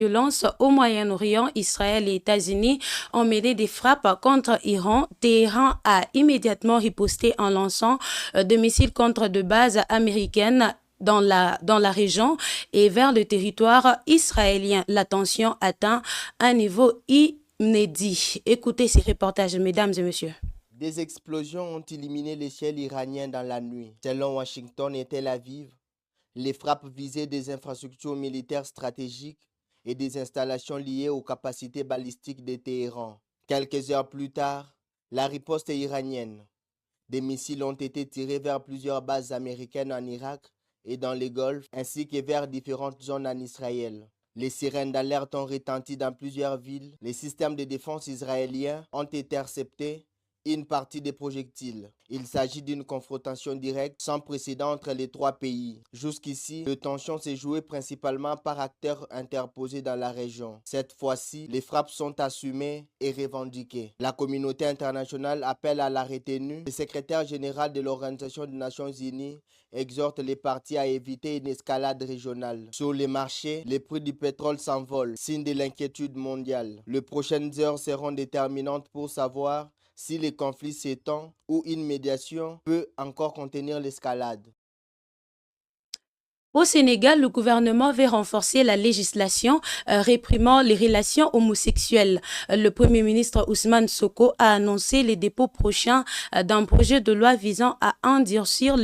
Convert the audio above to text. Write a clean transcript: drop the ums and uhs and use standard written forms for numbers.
Violence au Moyen-Orient, Israël et États-Unis ont mené des frappes contre Iran. Téhéran a immédiatement riposté en lançant des missiles contre de bases américaines dans la région et vers le territoire israélien. La tension atteint un niveau inédit. Écoutez ces reportages, mesdames et messieurs. Des explosions ont éliminé les ciels iraniens dans la nuit. Selon Washington et Tel Aviv, les frappes visaient des infrastructures militaires stratégiques et des installations liées aux capacités balistiques de Téhéran. Quelques heures plus tard, la riposte est iranienne. Des missiles ont été tirés vers plusieurs bases américaines en Irak et dans les Golfe, ainsi que vers différentes zones en Israël. Les sirènes d'alerte ont retenti dans plusieurs villes. Les systèmes de défense israéliens ont intercepté une partie des projectiles. Il s'agit d'une confrontation directe sans précédent entre les trois pays. Jusqu'ici, les tensions s'est jouées principalement par acteurs interposés dans la région. Cette fois-ci, les frappes sont assumées et revendiquées. La communauté internationale appelle à la retenue. Le secrétaire général de l'Organisation des Nations Unies exhorte les parties à éviter une escalade régionale. Sur les marchés, les prix du pétrole s'envolent, signe de l'inquiétude mondiale. Les prochaines heures seront déterminantes pour savoir si le conflit s'étend ou une médiation peut encore contenir l'escalade. Au Sénégal, le gouvernement veut renforcer la législation réprimant les relations homosexuelles. Le Premier ministre Ousmane Sonko a annoncé les dépôts prochains d'un projet de loi visant à endurcir